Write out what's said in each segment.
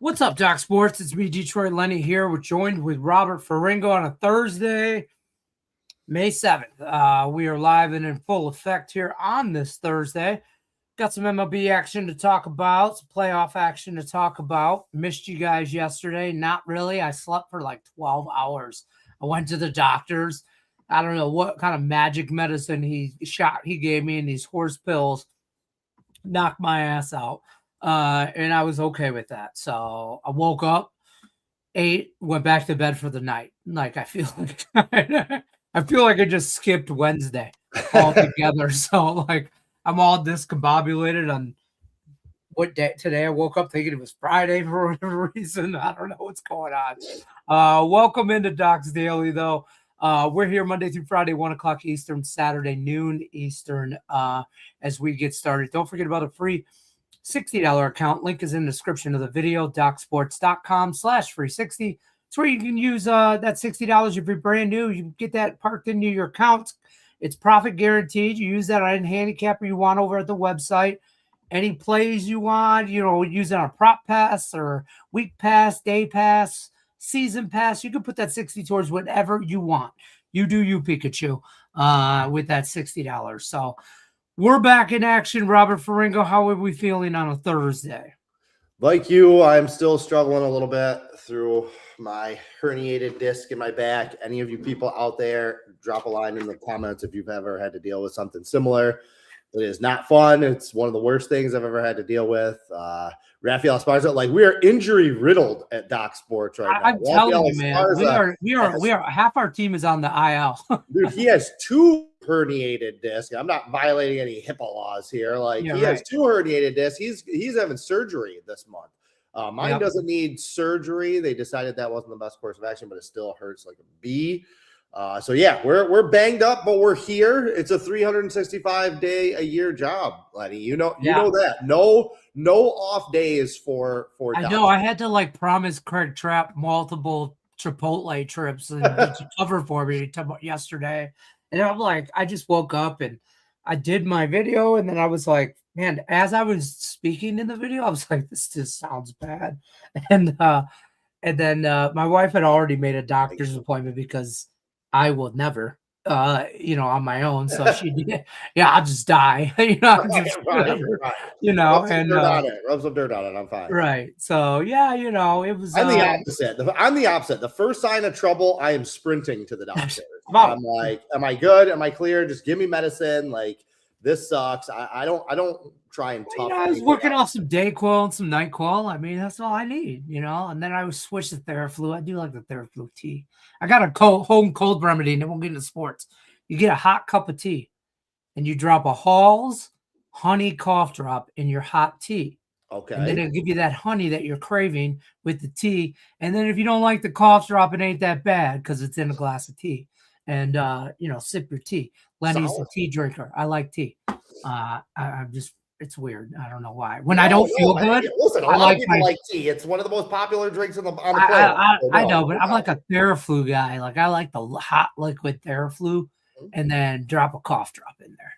What's up, Doc Sports? It's me, Detroit Lenny here. We're joined with Robert Faringo on a Thursday, May 7th. We are live and in full effect here on this Thursday. Got some MLB action to talk about, some playoff action to talk about. Missed you guys yesterday. Not really. I slept for like 12 hours. I went to the doctors. I don't know what kind of magic medicine he gave me, and these horse pills knocked my ass out. And I was okay with that. So I woke up, ate, went back to bed for the night. Like I feel like I just skipped Wednesday altogether. So like I'm all discombobulated on what day today. I woke up thinking it was Friday for whatever reason. I don't know what's going on. Welcome into Doc's Daily though. We're here Monday through Friday, 1 o'clock Eastern, Saturday, noon Eastern, as we get started. Don't forget about a free $60 account. Link is in the description of the video, docsports.com/free60. It's where you can use that $60 if you're brand new. You get that parked into your account. It's profit guaranteed. You use that on any handicapper you want over at the website. Any plays you want, use it on a prop pass or week pass, day pass, season pass. You can put that 60 towards whatever you want. You do you, Pikachu, with that $60. So we're back in action. Robert Faringo, how are we feeling on a Thursday? Like you, I'm still struggling a little bit through my herniated disc in my back. Any of you people out there, drop a line in the comments if you've ever had to deal with something similar. It is not fun. It's one of the worst things I've ever had to deal with. Rafael Esparza, like we are injury riddled at Doc Sports right now. I'm telling you, man, we are half our team is on the IL. Dude, he has 2 herniated discs. I'm not violating any HIPAA laws here. Like he has 2 herniated discs. He's having surgery this month. Mine doesn't need surgery. They decided that wasn't the best course of action, but it still hurts like a bee. So yeah, we're banged up, but we're here. It's a 365-day a year job, Lenny. You know that. No off days for I know. I had to like promise Craig Trapp multiple Chipotle trips and to cover for me yesterday. And I'm like, I just woke up and I did my video, and then I was like, man, as I was speaking in the video, I was like, this just sounds bad. And then my wife had already made a doctor's appointment because I will never, on my own. So she did. Yeah, I'll just die. Right. Rub some dirt on it. I'm fine. Right. So yeah, it was. I'm the opposite. I'm the opposite. The first sign of trouble, I am sprinting to the doctor. I'm like, am I good? Am I clear? Just give me medicine. Like this sucks. I don't try and tough. I was working off some Dayquil and some NyQuil. I mean, that's all I need, And then I would switch to Theraflu. I do like the Theraflu tea. I got a home cold remedy, and it won't get into sports. You get a hot cup of tea, and you drop a Hall's honey cough drop in your hot tea. Okay. And then it'll give you that honey that you're craving with the tea. And then if you don't like the cough drop, it ain't that bad because it's in a glass of tea. And sip your tea. Lenny's a tea drinker. I like tea. It's weird. I don't know why. When I don't feel good, listen, a lot of people like tea. It's one of the most popular drinks on the planet. I know, but I'm like a Theraflu guy. Like I like the hot liquid Theraflu, and then drop a cough drop in there,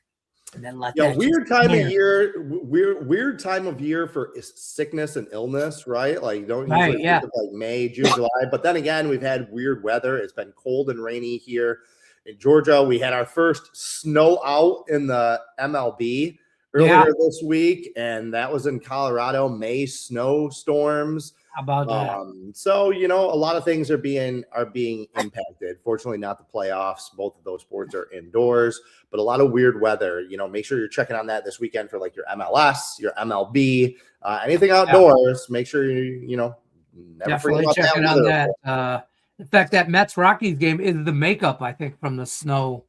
and then let that. Weird time of year. Weird time of year for sickness and illness, right? Like don't usually think of like May, June, July. But then again, we've had weird weather. It's been cold and rainy here in Georgia. We had our first snow out in the MLB earlier this week, and that was in Colorado. May snowstorms. How about that? So a lot of things are being impacted. Fortunately, not the playoffs. Both of those sports are indoors, but a lot of weird weather. Make sure you're checking on that this weekend for like your MLS, your MLB, anything outdoors. Make sure you never definitely checking on that. In fact, that Mets Rockies game is the makeup, I think, from the snowed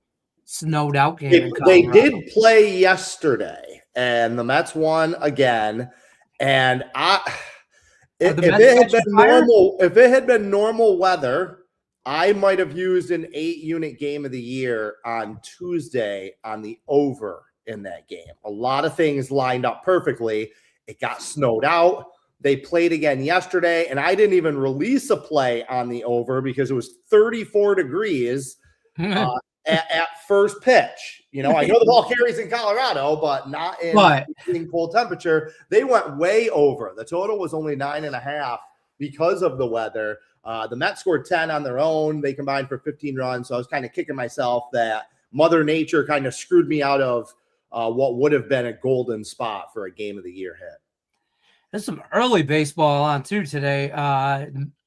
out game. They did play yesterday, and the Mets won again. And if it had been normal weather, I might have used an 8-unit game of the year on Tuesday on the over in that game. A lot of things lined up perfectly. It got snowed out. They played again yesterday, and I didn't even release a play on the over because it was 34 degrees. at first pitch. You know, I know the ball carries in Colorado, but not in cold temperature. They went way over. The total was only 9.5 because of the weather. The Mets scored 10 on their own. They combined for 15 runs. So I was kind of kicking myself that Mother Nature kind of screwed me out of what would have been a golden spot for a game of the year hit. There's some early baseball on too today.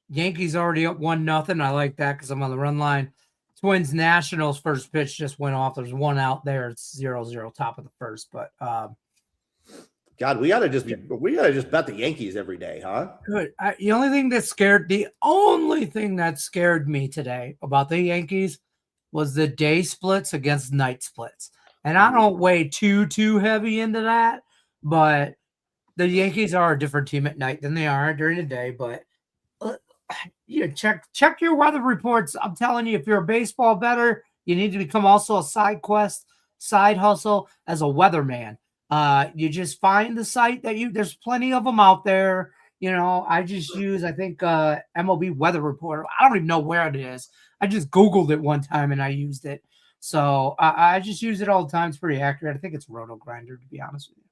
Yankees already up 1-0. I like that because I'm on the run line. Twins Nationals first pitch just went off. There's one out there. It's 0-0 top of the first. But God, we gotta just bet the Yankees every day, huh? Good. The only thing that scared me today about the Yankees was the day splits against night splits. And I don't weigh too heavy into that, but the Yankees are a different team at night than they are during the day. But check your weather reports. I'm telling you, if you're a baseball bettor, you need to become also a side hustle as a weatherman. You just find the site there's plenty of them out there. You know, I just use, I think, MLB Weather Report. I don't even know where it is. I just Googled it one time and I used it. So I just use it all the time. It's pretty accurate. I think it's Roto Grinder, to be honest with you.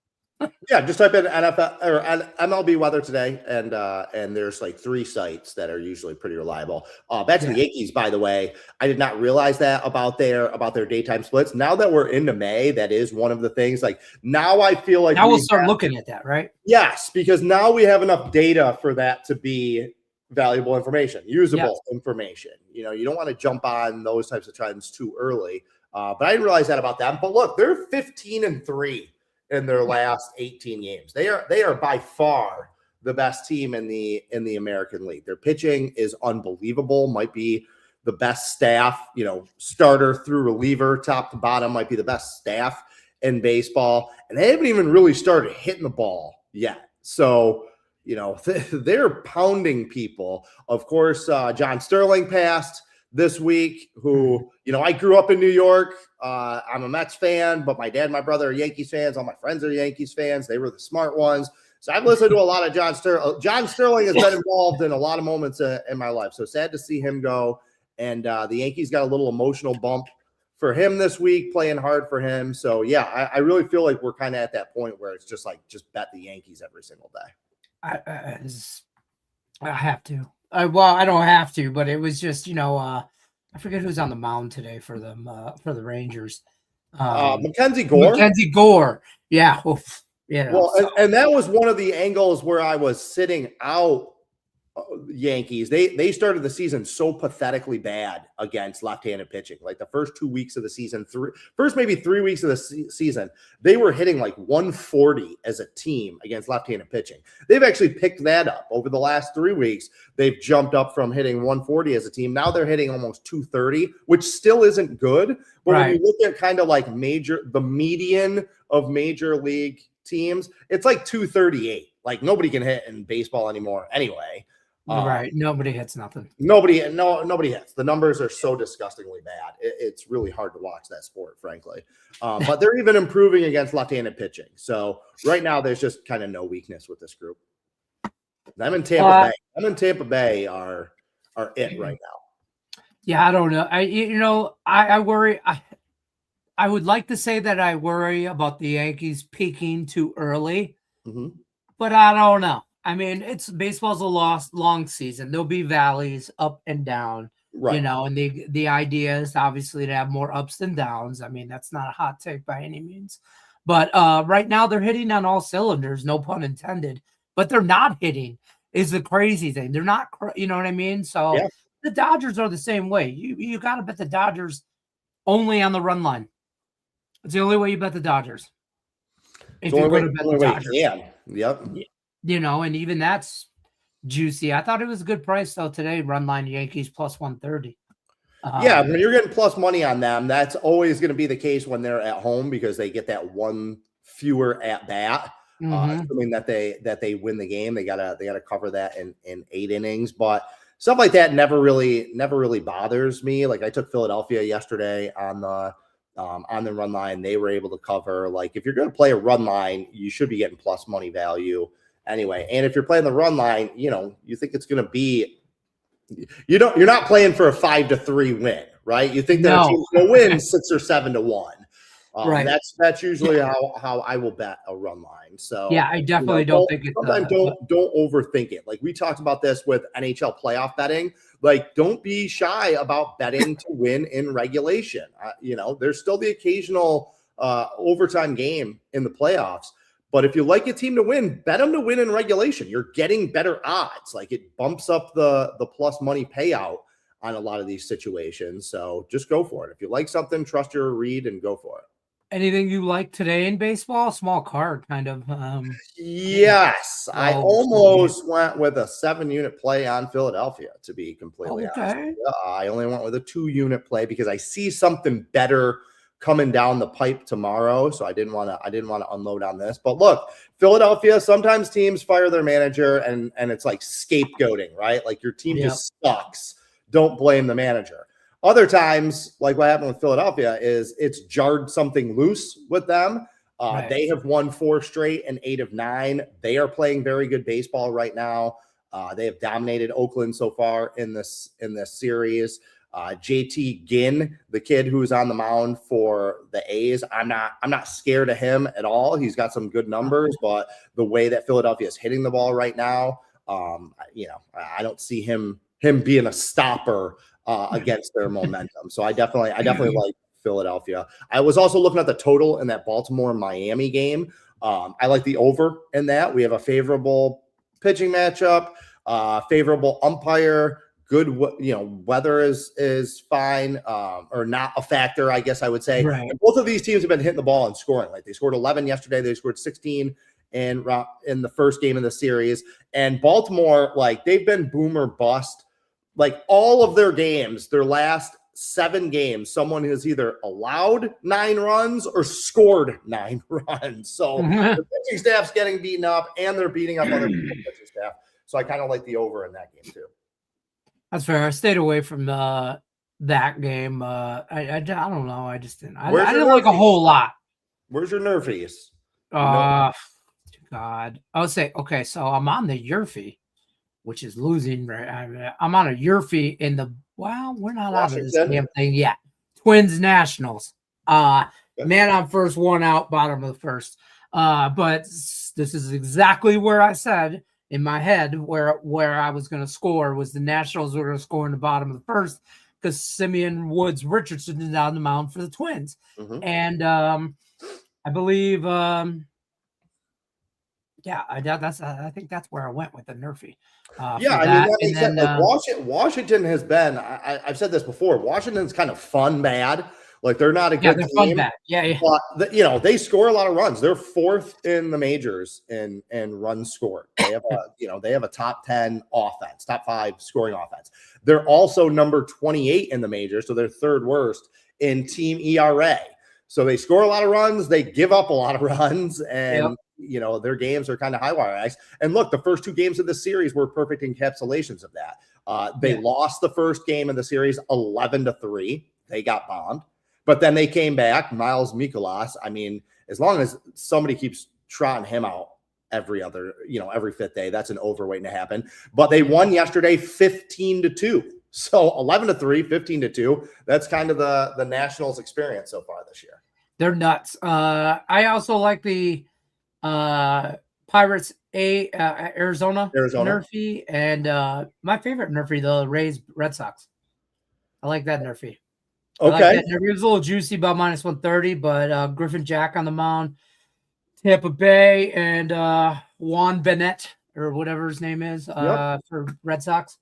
Yeah, just type in NFL or MLB weather today, and there's like 3 sites that are usually pretty reliable. Back to the Yankees, by the way, I did not realize that about their daytime splits. Now that we're into May, that is one of the things. Like now, I feel like now we'll start looking at that, right? Yes, because now we have enough data for that to be valuable information, usable information. You know, you don't want to jump on those types of trends too early. But I didn't realize that about them. But look, they're 15-3. In their last 18 games. They are by far the best team in the American League. Their pitching is unbelievable, might be the best staff, you know, starter through reliever, top to bottom, might be the best staff in baseball. And they haven't even really started hitting the ball yet. So, you know, they're pounding people. Of course, John Sterling passed this week, who, you know, I grew up in New York. I'm a Mets fan, but my dad and my brother are Yankees fans. All my friends are Yankees fans. They were the smart ones. So I've listened to a lot of John Sterling. John Sterling has been involved in a lot of moments in my life. So sad to see him go. And the Yankees got a little emotional bump for him this week, playing hard for him. So, yeah, I really feel like we're kind of at that point where it's just like, just bet the Yankees every single day. I have to. Well, I don't have to, but it was just, you know, I forget who's on the mound today for them, for the Rangers. Mackenzie Gore. Mackenzie Gore. Yeah. Oof. Yeah. Well, and that was one of the angles where I was sitting out Yankees. They started the season so pathetically bad against left-handed pitching. Like the first 2 weeks of the season, first maybe 3 weeks of the season, they were hitting like 140 as a team against left-handed pitching. They've actually picked that up over the last 3 weeks. They've jumped up from hitting 140 as a team. Now they're hitting almost 230, which still isn't good. But when you look at kind of like the median of major league teams, it's like 238. Like nobody can hit in baseball anymore anyway. Right. Nobody hits nothing. Nobody hits. The numbers are so disgustingly bad. It's really hard to watch that sport, frankly. But they're even improving against left-handed pitching. So right now there's just kind of no weakness with this group. I'm in Tampa Bay. I'm in Tampa Bay are it right now. Yeah, I don't know. I worry. I would like to say that I worry about the Yankees peaking too early, but I don't know. I mean, baseball's a long season. There'll be valleys up and down, you know, and the idea is obviously to have more ups than downs. I mean, that's not a hot take by any means, but right now they're hitting on all cylinders, no pun intended, but they're not hitting is the crazy thing. They're not, you know what I mean? So the Dodgers are the same way. You got to bet the Dodgers only on the run line. It's the only way you bet the Dodgers. If you're going to bet the Dodgers. Yep. You know, and even that's juicy. I thought it was a good price, though, today. Run line Yankees plus 130. Yeah, when you're getting plus money on them, that's always going to be the case when they're at home because they get that one fewer at bat. Assuming that they win the game, they gotta cover that in 8 innings. But stuff like that never really bothers me. Like I took Philadelphia yesterday on the run line. They were able to cover. Like if you're going to play a run line, you should be getting plus money value. Anyway, and if you're playing the run line, you know, you think it's going to be, you're not playing for a 5-3 win, right? You think that a team's going to win 6 or 7 to 1. Right. That's usually how I will bet a run line. So yeah, I definitely don't think it's sometimes don't overthink it. Like we talked about this with NHL playoff betting. Like don't be shy about betting to win in regulation. There's still the occasional overtime game in the playoffs. But if you like a team to win, bet them to win in regulation. You're getting better odds. Like it bumps up the plus money payout on a lot of these situations. So just go for it. If you like something, trust your read and go for it. Anything you like today in baseball? Small card, kind of. Yes, I almost went with a 7-unit play on Philadelphia, to be completely honest. I only went with a 2-unit play because I see something better coming down the pipe tomorrow. So I didn't want to unload on this. But look, Philadelphia, sometimes teams fire their manager and it's like scapegoating, right? Like your team just sucks. Don't blame the manager. Other times, like what happened with Philadelphia, is it's jarred something loose with them. They have won 4 straight and 8 of 9. They are playing very good baseball right now. They have dominated Oakland so far in this series. JT Ginn, the kid who's on the mound for the A's, I'm not scared of him at all. He's got some good numbers, but the way that Philadelphia is hitting the ball right now, I don't see him being a stopper against their momentum. So I definitely like Philadelphia. I was also looking at the total in that Baltimore-Miami game. I like the over in that. We have a favorable pitching matchup, favorable umpire, good, weather is fine, or not a factor, I guess I would say. Right. And both of these teams have been hitting the ball and scoring. Like they scored 11 yesterday. They scored 16 in the first game of the series. And Baltimore, like they've been boom or bust. Like all of their games, their last 7 games, someone has either allowed 9 runs or scored 9 runs. So the pitching staff's getting beaten up and they're beating up other people's pitching staff. So I kind of like the over in that game too. That's fair. I stayed away from that game. I don't know. I just didn't. I didn't like a whole lot. Where's your nerfies? God. I would say, okay, so I'm on the Yurfie, which is losing. Right? I'm on a Yurfie in the, we're not out of this damn thing yet. Twins Nationals. Man on first, 1 out, bottom of the first. But this is exactly where I said in my head where I was going to score was the Nationals were going to score in the bottom of the first because Simeon Woods Richardson is on the mound for the Twins. Mm-hmm. And I believe, I think that's where I went with the nerfy. Washington has been. I've said this before. Washington's kind of fun bad. Like they're not a good team. Fun bad. Yeah. But they score a lot of runs. They're 4th in the majors in runs scored. They have a top 10 offense, top 5 scoring offense. They're also number 28 in the majors, so they're 3rd worst in team ERA. So they score a lot of runs. They give up a lot of runs, and their games are kind of high wire acts. And look, the first 2 games of the series were perfect encapsulations of that. They lost the first game of the series 11-3. They got bombed, but then they came back. Miles Mikolas. I mean, as long as somebody keeps trotting him out every 5th day, that's an overweight to happen. But they won yesterday 15-2. So 11-3, 15-2. That's kind of the Nationals experience so far this year. They're nuts. I also like the Pirates Arizona nerfy, and my favorite nerfy, the Rays Red Sox. I like that nerfy. Okay, it was a little juicy, about -130, but Griffin Jack on the mound, Tampa Bay, and Juan Bennett or whatever his name is for Red Sox,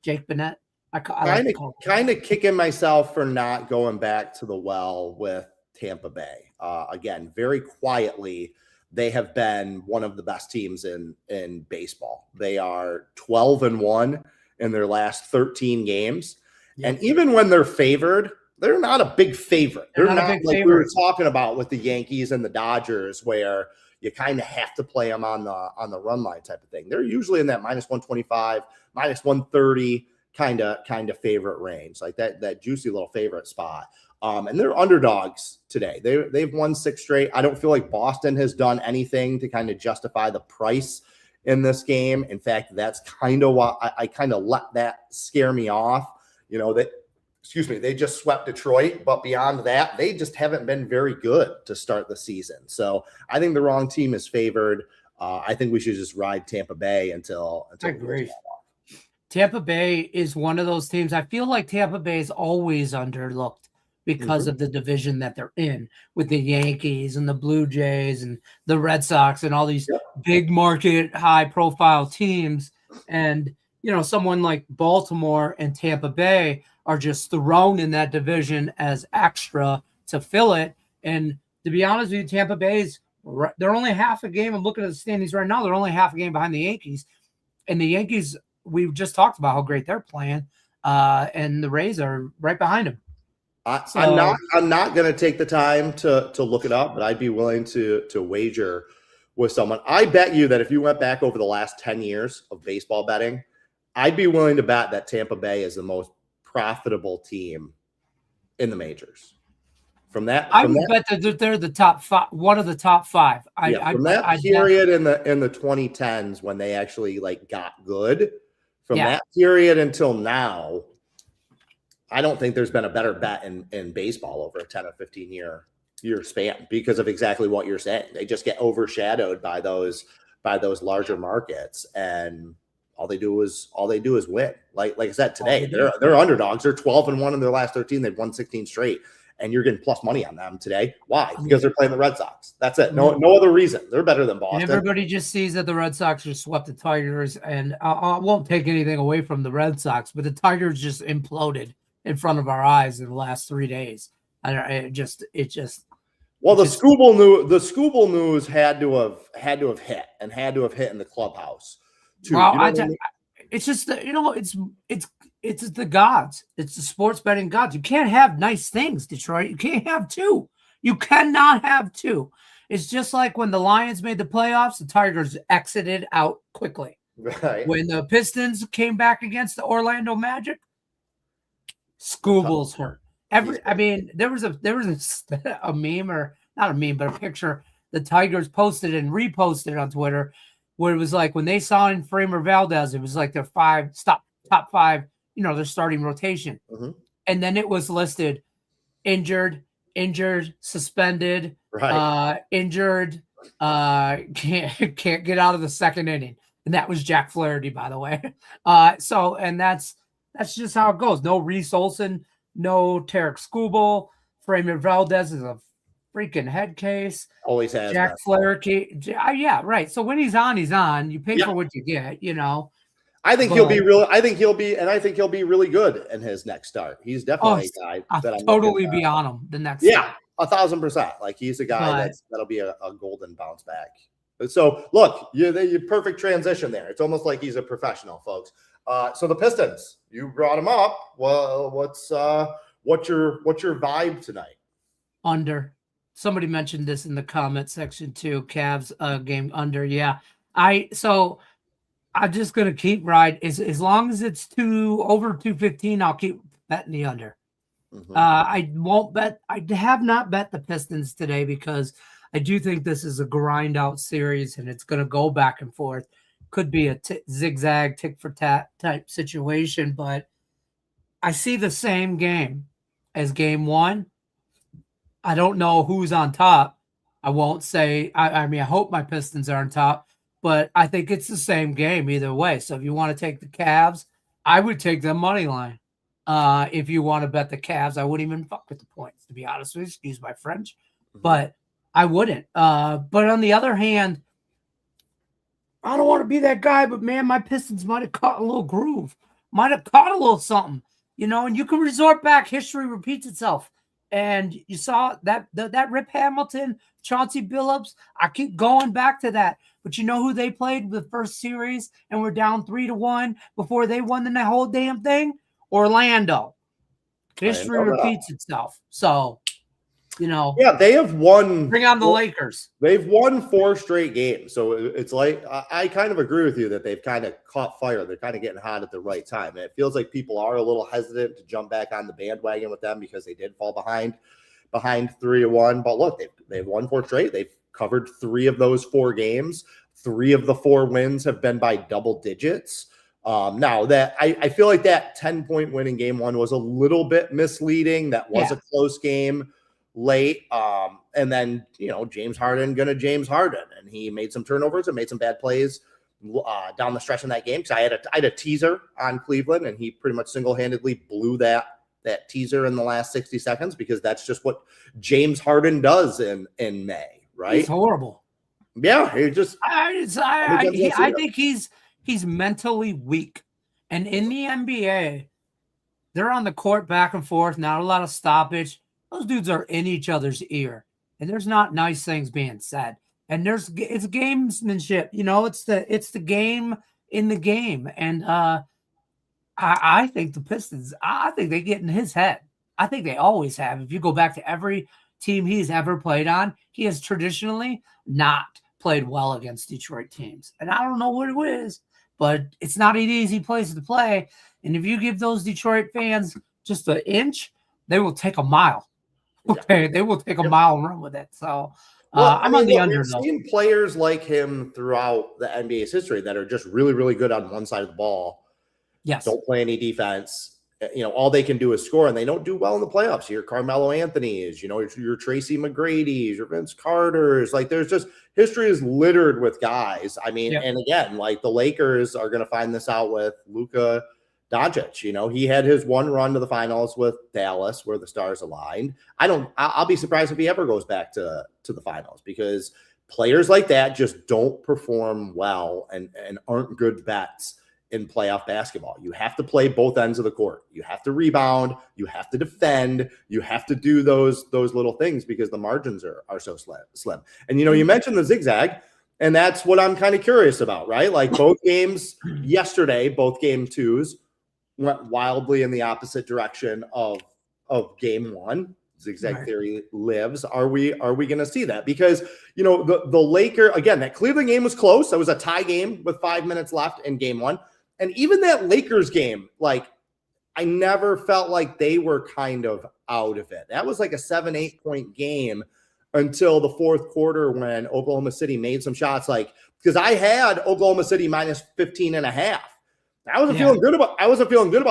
Jake Bennett. I kind of kicking myself for not going back to the well with Tampa Bay. Again, very quietly, they have been one of the best teams in baseball. They are 12-1 in their last 13 games. Yep. And even when they're favored, they're not a big favorite. They're not like favorite. We were talking about with the Yankees and the Dodgers, where you kind of have to play them on the run line type of thing. They're usually in that -125, -130 kind of favorite range, like that juicy little favorite spot. And they're underdogs today. They've won 6 straight. I don't feel like Boston has done anything to kind of justify the price in this game. In fact, that's kind of why I kind of let that scare me off. That they just swept Detroit, but beyond that, they just haven't been very good to start the season. So I think the wrong team is favored. I think we should just ride Tampa Bay until I agree. Tampa Bay is one of those teams. I feel like Tampa Bay is always underlooked because of the division that they're in with the Yankees and the Blue Jays and the Red Sox and all these big market, high profile teams. And, someone like Baltimore and Tampa Bay are just thrown in that division as extra to fill it. And to be honest with you, Tampa Bay's, they're only half a game. I'm looking at the standings right now. They're only half a game behind the Yankees. And the Yankees, we've just talked about how great they're playing. And the Rays are right behind them. I'm not going to take the time to look it up, but I'd be willing to wager with someone. I bet you that if you went back over the last 10 years of baseball betting, I'd be willing to bet that Tampa Bay is the most profitable team in the majors. I would bet that they're the top five, one of the top five. From that period in the 2010s when they actually got good, from that period until now, I don't think there's been a better bet in baseball over a 10 or 15 year span because of exactly what you're saying. They just get overshadowed by those larger markets, and all they do is win. Like I said today, they're underdogs. They're 12-1 in their last 13. They've won 16 straight, and you're getting plus money on them today. Why? Because they're playing the Red Sox. That's it. No other reason. They're better than Boston. And everybody just sees that the Red Sox just swept the Tigers, and I won't take anything away from the Red Sox, but the Tigers just imploded in front of our eyes in the last 3 days. The Scooble news had to have hit in the clubhouse too. Well, it's just it's the gods. It's the sports betting gods. You can't have nice things, Detroit. You can't have two. You cannot have two. It's just like when the Lions made the playoffs, the Tigers exited out quickly. Right. When the Pistons came back against the Orlando Magic, Scooble's hurt. There was a meme, or not a meme, but a picture the Tigers posted and reposted on Twitter where it was like when they signed Framer Valdez, it was like their top five, their starting rotation. And then it was listed injured, suspended, injured, can't get out of the second inning. And that was Jack Flaherty, by the way. And that's just how it goes. No Reese Olson, no Tarek Skubal. Framer Valdez is a freaking head case. Always has. Jack Flaherty. Yeah, right. So when he's on, he's on. You pay for what you get, I think he'll be really good in his next start. He's definitely a guy that I'm totally be on him the next. Yeah, 1,000%. Like he's a guy that'll be a golden bounce back. So look, you perfect transition there. It's almost like he's a professional, folks. So the Pistons, you brought him up. Well, what's your vibe tonight? Under. Somebody mentioned this in the comment section too. Cavs game under. Yeah. I'm just gonna keep riding as long as it's over 215. I'll keep betting the under. I won't bet. I have not bet the Pistons today because I do think this is a grind out series and it's gonna go back and forth. Could be a zigzag, tick for tat type situation, but I see the same game as game one. I don't know who's on top. I won't say. I hope my Pistons are on top, but I think it's the same game either way. So if you want to take the Cavs, I would take the money line. If you want to bet the Cavs, I wouldn't even fuck with the points, to be honest with you. Excuse my French, but I wouldn't. But on the other hand, I don't want to be that guy, but man, my Pistons might have caught a little groove, might have caught a little something, and you can resort back. History repeats itself. And you saw that Rip Hamilton, Chauncey Billups. I keep going back to that. But you know who they played the first series and were down 3-1 before they won the whole damn thing? Orlando. History repeats itself. So, Yeah, they have won. Bring on the Lakers. They've won 4 straight games. So it's like, I kind of agree with you that they've kind of caught fire. They're kind of getting hot at the right time. And it feels like people are a little hesitant to jump back on the bandwagon with them because they did fall behind 3-1. But look, they've won 4 straight. They've covered 3 of those 4 games. 3 of the 4 wins have been by double digits. Now that I feel like that 10-point win in game one was a little bit misleading. That was a close game late. And then, James Harden James Harden, and he made some turnovers and made some bad plays down the stretch in that game. Because I had a teaser on Cleveland, and he pretty much single-handedly blew that teaser in the last 60 seconds, because that's just what James Harden does in May, right? He's horrible. Yeah, he just. I think he's mentally weak, and in the NBA, they're on the court back and forth. Not a lot of stoppage. Those dudes are in each other's ear, and there's not nice things being said. And it's gamesmanship. It's the game in the game, and I think the Pistons. I think they get in his head. I think they always have. If you go back to every team he's ever played on, he has traditionally not played well against Detroit teams. And I don't know what it is, but it's not an easy place to play. And if you give those Detroit fans just an inch, they will take a mile. Okay, they will take a mile and run with it. So I'm on the under. We've seen players like him throughout the NBA's history that are just really, really good on one side of the ball. Yes. Don't play any defense. All they can do is score, and they don't do well in the playoffs. Your Carmelo Anthony's, your Tracy McGrady's, your Vince Carter's. Like, there's just history is littered with guys. I mean, and again, like the Lakers are going to find this out with Luka Doncic. He had his one run to the finals with Dallas where the stars aligned. I'll be surprised if he ever goes back to the finals, because players like that just don't perform well and aren't good bets in playoff basketball. You have to play both ends of the court. You have to rebound. You have to defend. You have to do those little things, because the margins are so slim. And, you mentioned the zigzag, and that's what I'm kind of curious about, right? Like both games yesterday, both game twos went wildly in the opposite direction of game one. Zigzag theory lives. Are we going to see that? Because, the Laker, again, that Cleveland game was close. That was a tie game with 5 minutes left in game one. And even that Lakers game, like, I never felt like they were kind of out of it. That was like a 7-8 point game until the fourth quarter, when Oklahoma City made some shots. Like, because I had Oklahoma City minus 15.5. I wasn't feeling good about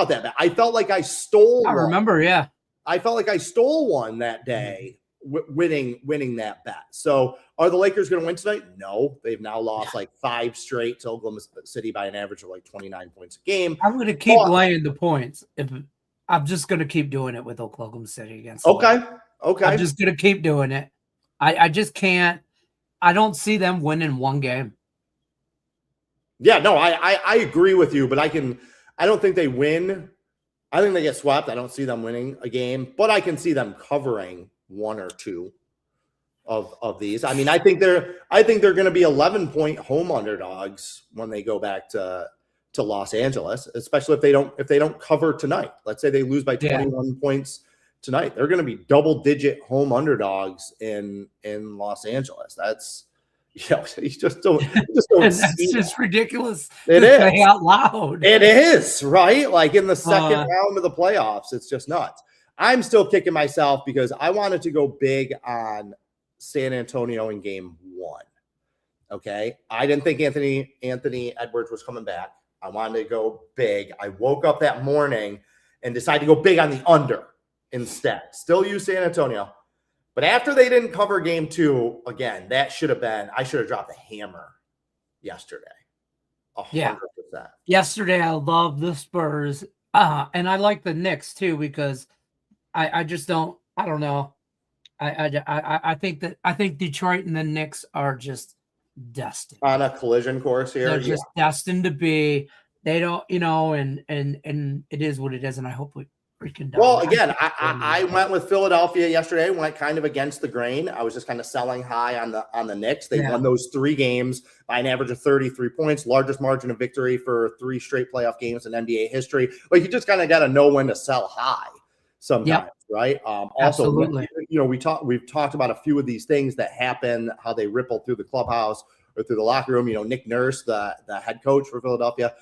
that. But I felt like I stole. I remember, yeah. I felt like I stole one that day, winning that bet. So are the Lakers going to win tonight? No, they've now lost like 5 straight to Oklahoma City by an average of like 29 points a game. I'm going to keep laying the points. I'm just going to keep doing it with Oklahoma City against. Okay. I'm just going to keep doing it. I just can't. I don't see them winning one game. Yeah, no, I agree with you, but I don't think they win. I think they get swept. I don't see them winning a game, but I can see them covering one or two of these. I mean, I think they're going to be 11-point home underdogs when they go back to Los Angeles, especially if they don't cover tonight. Let's say they lose by 21 points tonight. They're going to be double-digit home underdogs in Los Angeles. That's you just don't That's see just that. Ridiculous. It is say out loud. It is, right? Like in the second round of the playoffs, it's just nuts. I'm still kicking myself because I wanted to go big on San Antonio in game one. Okay. I didn't think Anthony Edwards was coming back. I wanted to go big. I woke up that morning and decided to go big on the under instead. Still use San Antonio. But after they didn't cover game two, again, I should have dropped the hammer yesterday. 100%. Yesterday, I love the Spurs. And I like the Knicks too, because I just don't know. I think Detroit and the Knicks are just destined on a collision course here. They're just destined to be. They don't, and it is what it is. And I hope we freaking die. Well, again, I went with Philadelphia yesterday. Went kind of against the grain. I was just kind of selling high on the Knicks. They won those 3 games by an average of 33 points, largest margin of victory for 3 straight playoff games in NBA history. Like, you just kind of got to know when to sell high sometimes, right? Also, absolutely. We've talked about a few of these things that happen, how they ripple through the clubhouse or through the locker room. Nick Nurse, the head coach for Philadelphia,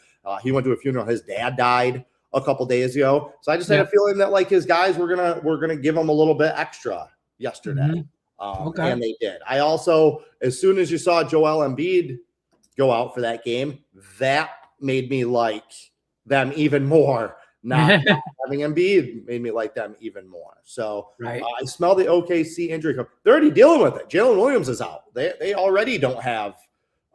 he went to a funeral. His dad died a couple days ago. So I just had a feeling that like his guys were gonna give him a little bit extra yesterday. And they did. I also, as soon as you saw Joel Embiid go out for that game, that made me like them even more. Not having Embiid made me like them even more. So I smell the OKC injury. They're already dealing with it. Jalen Williams is out. They already don't have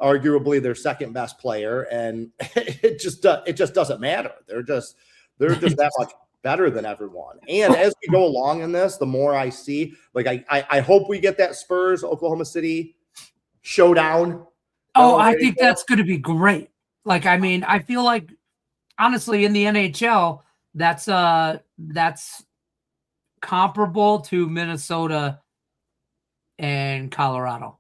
arguably their second best player, and it just doesn't matter. They're just that much better than everyone. And as we go along in this, the more I see, like I hope we get that Spurs Oklahoma City showdown. Oh, I think that's going to be great. Like, I mean, I feel like honestly in the NHL, that's comparable to Minnesota and Colorado.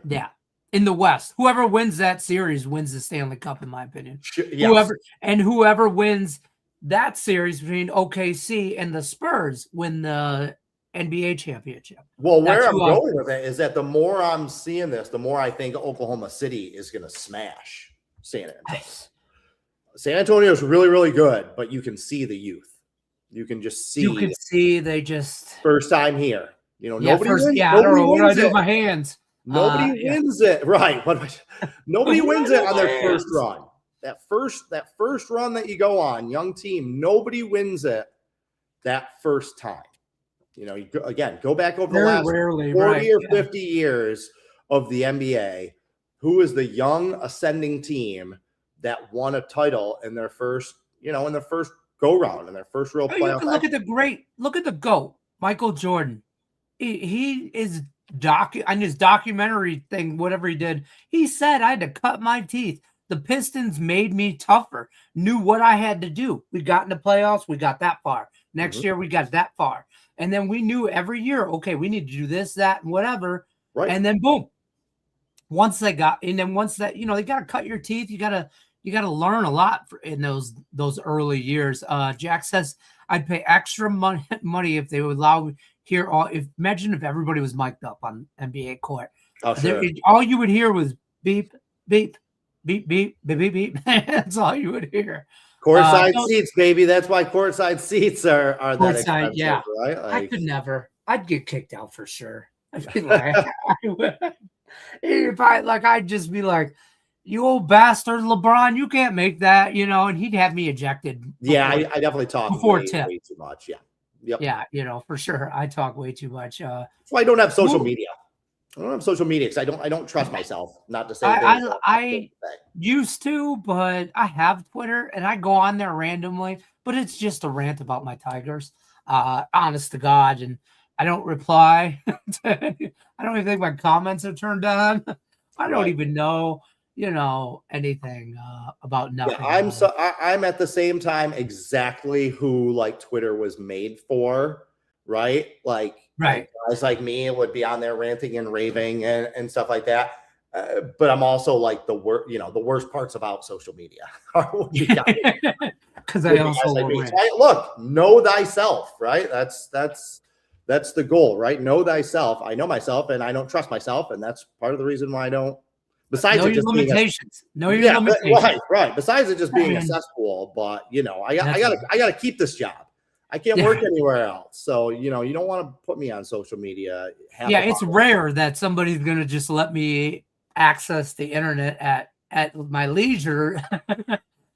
Yeah. In the West, whoever wins that series wins the Stanley Cup, in my opinion. Yes. Whoever wins that series between OKC and the Spurs win the NBA championship. Well, where I'm going with it is that the more I'm seeing this, the more I think Oklahoma City is going to smash San Antonio. San Antonio is really, really good, but you can see the youth. You can just see. You can see they just first time here. Nobody wins. I don't know what I do with my hands. Nobody wins it, right? Nobody wins it on their first run. That first run that you go on, young team, nobody wins it that first time. Go back over the last 40 or 50 years of the NBA. Who is the young ascending team that won a title in their first, in their first go round, in their first real playoff? Look at the GOAT, Michael Jordan. He is on his documentary thing, whatever he did, he said, I had to cut my teeth. The Pistons made me tougher, knew what I had to do. We got in the playoffs. We got that far. Next year, we got that far. And then we knew every year, okay, we need to do this, that, and whatever. Right. And then boom. Once that, they got to cut your teeth. You got to learn a lot in those early years. Jack says, I'd pay extra money if they would allow me hear imagine if everybody was mic'd up on NBA court. Oh, sure. All you would hear was beep, beep, beep, beep, beep, beep, beep. That's all you would hear. Courtside seats, baby. That's why courtside seats are that expensive, yeah. Right? I could never. I'd get kicked out for sure. I'd be like, I'd just be like, you old bastard, LeBron, you can't make that, and he'd have me ejected. Yeah, I definitely talk way too much. Yeah. Yep. Yeah, for sure. I talk way too much. That's why I don't have social media. I don't have social media because I don't trust myself. Not to say I used to, but I have Twitter and I go on there randomly. But it's just a rant about my Tigers, honest to God, and I don't reply. I don't even think my comments are turned on. I don't even know, anything about nothing. Yeah, I'm at the same time exactly who Twitter was made for, right? Right. Guys like me would be on there ranting and raving and stuff like that. But I'm also the worst parts about social media because I also look, know thyself, right? That's the goal, right? Know thyself. I know myself and I don't trust myself, and that's part of the reason why I don't. Besides know your limitations. Limitations. Right. Besides it just being a cesspool, but I gotta keep this job. I can't work anywhere else. So, you don't want to put me on social media. It's rare that somebody's going to just let me access the internet at my leisure.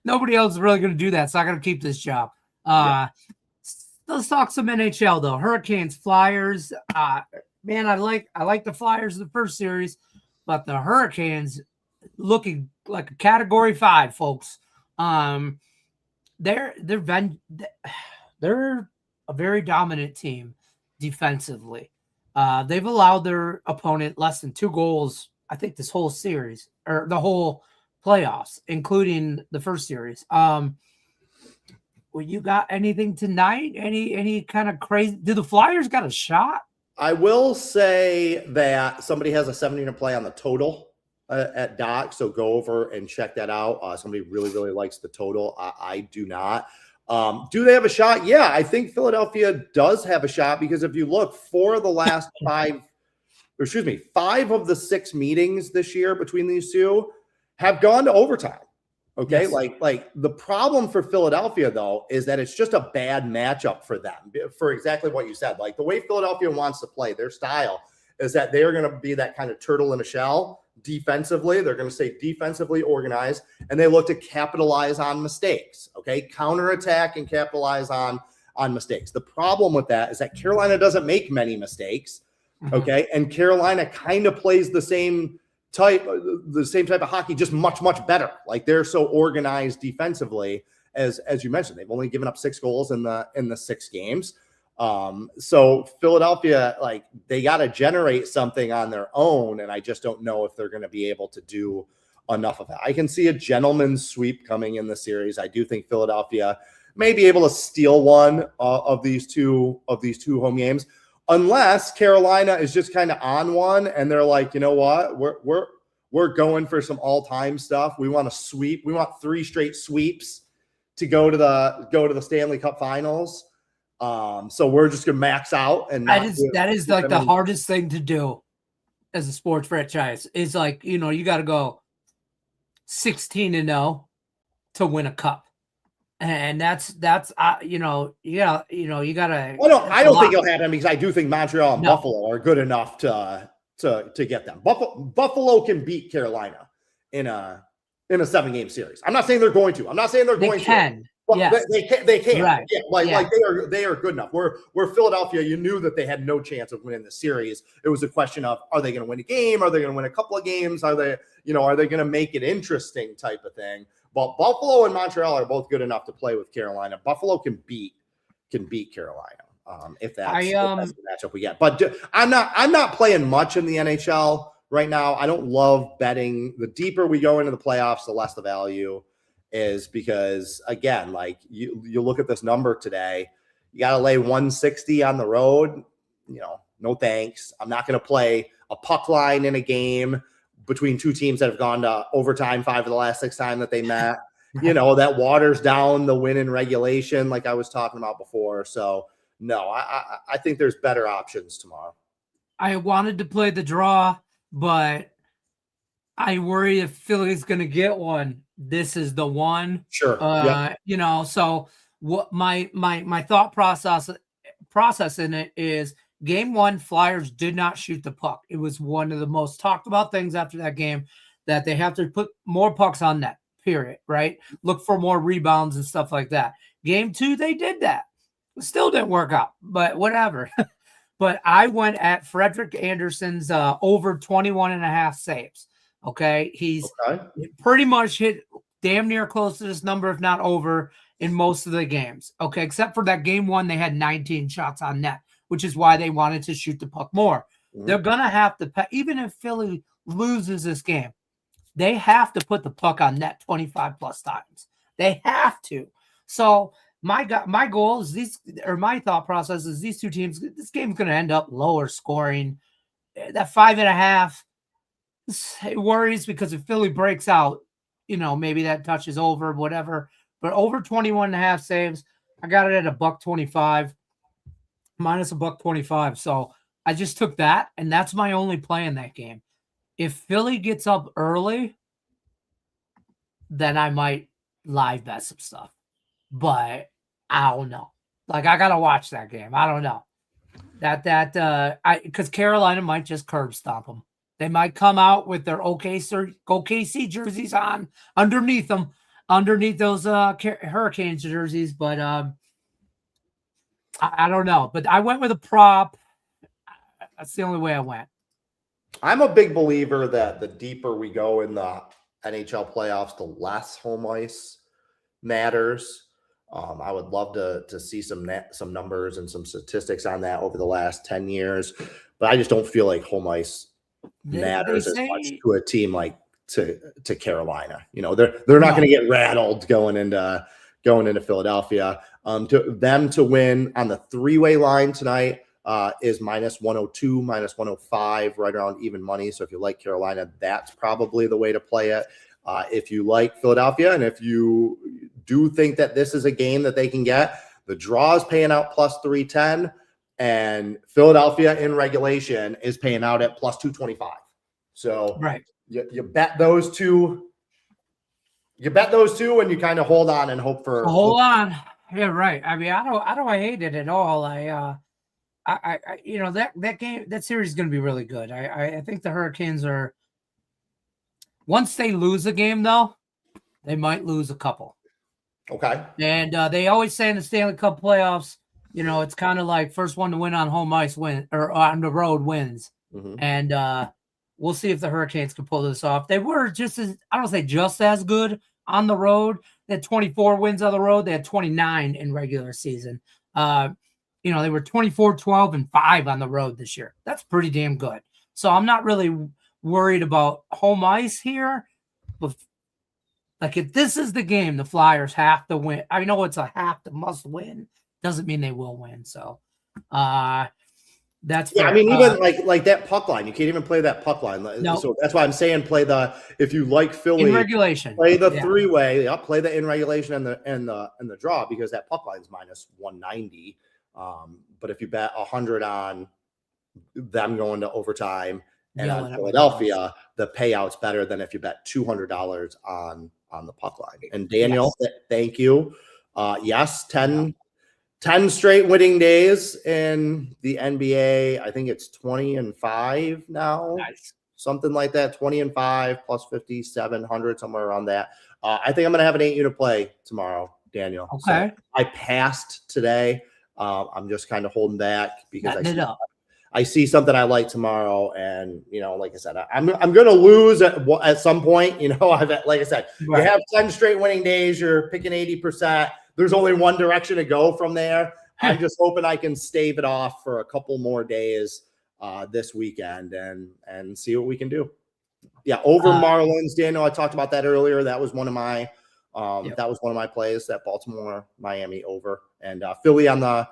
Nobody else is really going to do that. So I got to keep this job. Let's talk some NHL though. Hurricanes, Flyers. Man, I like the Flyers in the first series, but the Hurricanes looking like a Category 5, folks. They're a very dominant team defensively. They've allowed their opponent less than 2 goals, I think, this whole series or the whole playoffs, including the first series. Well, you got anything tonight? Any kind of crazy? Do the Flyers got a shot? I will say that somebody has a 17 to play on the total at Doc, so go over and check that out. Somebody really, really likes the total. I do not. Do they have a shot? Yeah, I think Philadelphia does have a shot because if you look, 4 of the last 5 of the 6 meetings this year between these two have gone to overtime. Okay. Yes. The problem for Philadelphia though, is that it's just a bad matchup for them for exactly what you said. The way Philadelphia wants to play, their style is that they're going to be that kind of turtle in a shell defensively. They're going to stay defensively organized, and they look to capitalize on mistakes. Okay, counterattack and capitalize on mistakes. The problem with that is that Carolina doesn't make many mistakes. Okay, and Carolina kind of plays the same type of hockey, just much better. Like, they're so organized defensively, as you mentioned. They've only given up 6 goals in the 6 games. So Philadelphia, like, they got to generate something on their own, and I just don't know if they're going to be able to do enough of that. I can see a gentleman's sweep coming in the series. I do think Philadelphia may be able to steal one of these two home games, unless Carolina is just kind of on one and they're like, you know what, we're going for some all-time stuff. We want to sweep. We want 3 straight sweeps to go to the Stanley Cup Finals. So we're just gonna max out, and that is like the hardest thing to do as a sports franchise. Is like, you got to go 16-0 to win a cup. And that's you got to. I don't think it'll happen, because I do think Montreal and Buffalo are good enough to get them. Buffalo can beat Carolina in a 7-game series. I'm not saying they're going to. I'm not saying they're going to. But yes. They can. Right. Yeah, like they are good enough. Where Philadelphia, you knew that they had no chance of winning the series. It was a question of, are they going to win a game? Are they going to win a couple of games? Are they going to make it interesting, type of thing? But Buffalo and Montreal are both good enough to play with Carolina. Buffalo can beat Carolina if that's the matchup we get. But I'm not playing much in the NHL right now. I don't love betting. The deeper we go into the playoffs, the less the value is, because, again, like, you look at this number today, you got to lay 160 on the road. No thanks. I'm not going to play a puck line in a game between 2 teams that have gone to overtime 5 of the last 6 times that they met. That waters down the win in regulation, like I was talking about before. So no, I think there's better options tomorrow. I wanted to play the draw, but I worry if Philly's going to get one, this is the one. Sure. So what my thought process in it is, game 1, Flyers did not shoot the puck. It was one of the most talked about things after that game, that they have to put more pucks on net, period, right? Look for more rebounds and stuff like that. Game 2, they did that. It still didn't work out, but whatever. But I went at Frederik Andersen's over 21.5 saves. Okay. He's pretty much hit damn near close to this number, if not over, in most of the games. Okay. Except for that game 1, they had 19 shots on net, which is why they wanted to shoot the puck more. They're going to have to, even if Philly loses this game, they have to put the puck on net 25 plus times. They have to. So my goal is my thought process is, these 2 teams, this game's going to end up lower scoring. That 5.5, it worries, because if Philly breaks out, maybe that touches over, whatever. But over 21.5 saves, I got it at $1.25, minus $1.25. So I just took that, and that's my only play in that game. If Philly gets up early, then I might live bet some stuff. But I don't know. Like, I gotta watch that game. I don't know. Because Carolina might just curb stomp them. They might come out with their OKC jerseys on underneath those Hurricanes jerseys. But I don't know. But I went with a prop. That's the only way I went. I'm a big believer that the deeper we go in the NHL playoffs, the less home ice matters. I would love to see some numbers and some statistics on that over the last 10 years, but I just don't feel like home ice matters as much to a team like to Carolina. They're not going to get rattled going into Philadelphia. To win on the 3-way line tonight is minus 102, minus 105, right around even money. So if you like Carolina, that's probably the way to play it. If you like Philadelphia, and if you do think that this is a game that they can get, the draw is paying out plus 310, and Philadelphia in regulation is paying out at plus 225. So right, you bet those two. You bet those two, and you kind of hold on and hope for. Hold on, yeah, right. I mean, I don't hate it at all. I that game, that series is going to be really good. I think the Hurricanes are Once they lose a game, though, they might lose a couple. Okay. And they always say in the Stanley Cup playoffs, it's kind of like first one to win on home ice or on the road wins. Mm-hmm. And we'll see if the Hurricanes can pull this off. They were I don't say just as good on the road. They had 24 wins on the road. They had 29 in regular season. They were 24-12-5 on the road this year. That's pretty damn good. So I'm not really worried about home ice here. But like, if this is the game the Flyers have to win, I know it's a have to must win. Doesn't mean they will win. So that's fair. I mean, even like that puck line, you can't even play that puck line. No. So that's why I'm saying if you like Philly in regulation, play the three-way. Yeah, play the in regulation and the draw, because that puck line's minus 190. But if you bet 100 on them going to overtime and on Philadelphia, the payout's better than if you bet $200 on the puck line. And Daniel, thank you. Yes, 10 straight winning days in the NBA. I think it's 20-5 now. Nice. Something like that. 20-5 plus 5,700, somewhere around that. I think I'm going to have an 8-unit play tomorrow, Daniel. Okay. So I passed today. I'm just kind of holding back because I see something I like tomorrow. And, like I said, I'm going to lose at some point. Like I said, right. You have 10 straight winning days. You're picking 80%. There's only one direction to go from there. I'm just hoping I can stave it off for a couple more days this weekend and see what we can do. Yeah, over Marlins, Daniel. I talked about that earlier. That was one of my plays. That Baltimore Miami over, and Philly on the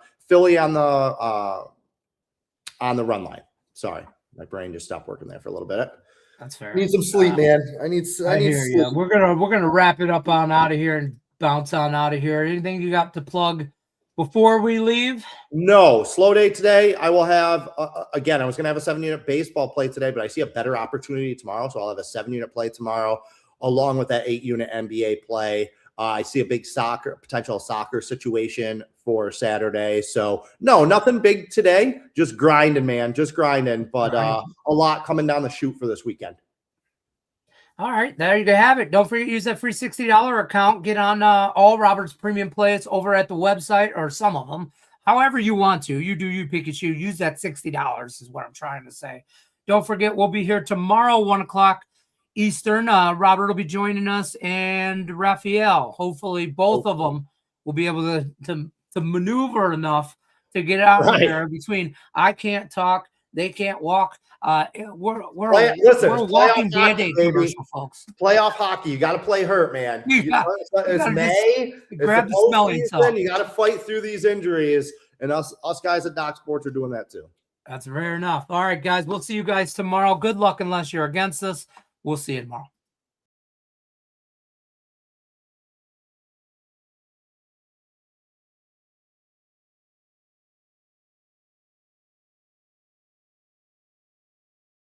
run line. Sorry, my brain just stopped working there for a little bit. That's fair. I need some sleep, man. I need hear sleep. You. We're gonna wrap it up on out of here and bounce on out of here. Anything you got to plug before we leave? No, slow day today. I will have, again, I was going to have a 7-unit baseball play today, but I see a better opportunity tomorrow. So I'll have a 7-unit play tomorrow, along with that 8-unit NBA play. I see a big potential soccer situation for Saturday. So no, nothing big today. Just grinding, man. Just grinding. But a lot coming down the chute for this weekend. All right, there you have it. Don't forget to use that free $60 account. Get on all Robert's premium plays over at the website, or some of them, however you want to. You do you, Pikachu. Use that $60 is what I'm trying to say. Don't forget, we'll be here tomorrow, 1 o'clock Eastern. Robert will be joining us, and Raphael. Hopefully, both of them will be able to maneuver enough to get out of there. Between I can't talk, they can't walk. We're a walking Band-Aid commercial, folks. Playoff hockey. You got to play hurt, man. It's May. Grab the smelling salts. You got to fight through these injuries, and us guys at Doc Sports are doing that too. That's fair enough. All right, guys. We'll see you guys tomorrow. Good luck unless you're against us. We'll see you tomorrow.